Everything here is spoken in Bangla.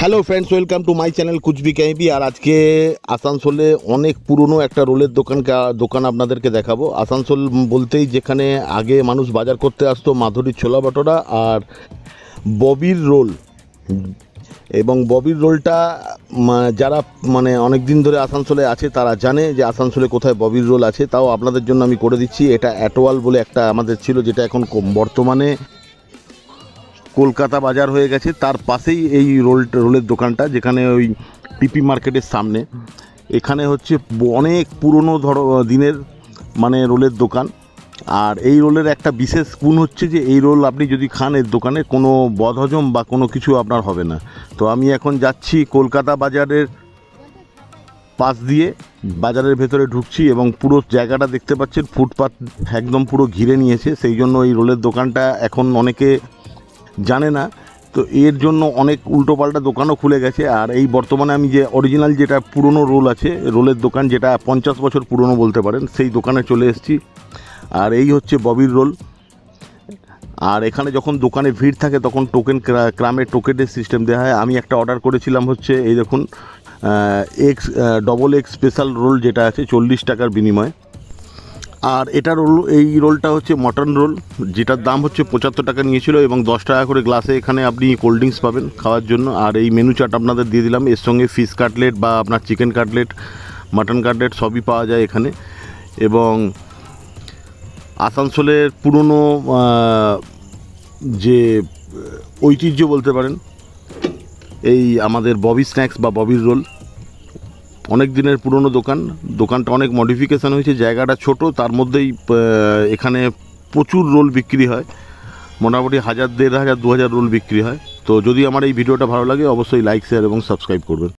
Hello friends, welcome to my channel কুচবি ক্যাবি। আর আজকে আসানসোলে অনেক পুরনো একটা রোলের দোকান আপনাদেরকে দেখাবো। আসানসোল বলতেই যেখানে আগে মানুষ বাজার করতে আসতো মাধুরীর ছোলা বাটোরা আর ববির রোল। এবং ববির রোলটা যারা অনেক দিন ধরে আসানসোলে আছে তারা জানে যে আসানসোলে কোথায় ববির রোল আছে। তাও আপনাদের জন্য আমি করে দিচ্ছি। এটা অ্যাটোয়াল বলে একটা আমাদের ছিল, যেটা এখন বর্তমানে কলকাতা বাজার হয়ে গেছে। তার পাশেই এই রোলের দোকানটা, যেখানে ওই পিপি মার্কেটের সামনে। এখানে হচ্ছে অনেক পুরনো দিনের রোলের দোকান। আর এই রোলের একটা বিশেষ গুণ হচ্ছে যে এই রোল আপনি যদি খান এর দোকানে কোনো বদহজম বা কোনো কিছু আপনার হবে না। তো আমি এখন যাচ্ছি কলকাতা বাজারের পাশ দিয়ে, বাজারের ভেতরে ঢুকছি এবং পুরো জায়গাটা দেখতে পাচ্ছেন ফুটপাত একদম পুরো ঘিরে নিয়েছে। সেই জন্য এই রোলের দোকানটা এখন অনেকে জানে না, তো এর জন্য অনেক উল্টোপাল্টা দোকানও খুলে গেছে। আর এই বর্তমানে আমি যে অরিজিনাল যেটা পুরনো রোল আছে, রোলের দোকান যেটা 50 বছর পুরনো বলতে পারেন, সেই দোকানে চলে এসেছি। আর এই হচ্ছে ববির রোল। আর এখানে যখন দোকানে ভিড় থাকে তখন ক্রামে টোকেনের সিস্টেম দেওয়া হয়। আমি একটা অর্ডার করেছিলাম, হচ্ছে এই দেখুন ডবল এক্স স্পেশাল রোল, যেটা আছে 40 টাকার বিনিময়ে। আর এই রোলটা হচ্ছে মটন রোল, যেটার দাম হচ্ছে 75 টাকা নিয়েছিল এবং 10 টাকা করে গ্লাসে এখানে আপনি কোল্ড ড্রিঙ্কস পাবেন খাওয়ার জন্য। আর এই মেনু চার্ট আপনাদের দিয়ে দিলাম। এর সঙ্গে ফিশ কাটলেট বা আপনার চিকেন কাটলেট, মাটন কাটলেট সবই পাওয়া যায় এখানে। এবং আসানসোলের পুরনো যে ঐতিহ্য বলতে পারেন, এই আমাদের ববি স্ন্যাক্স বা ববির রোল অনেক দিনের পুরনো দোকানটা অনেক মডিফিকেশান হয়েছে। জায়গাটা ছোট, তার মধ্যেই এখানে প্রচুর রোল বিক্রি হয়। মোটামুটি 1000, 1500, 2000 রোল বিক্রি হয়। তো যদি আমার এই ভিডিওটা ভালো লাগে অবশ্যই লাইক, শেয়ার এবং সাবস্ক্রাইব করবেন।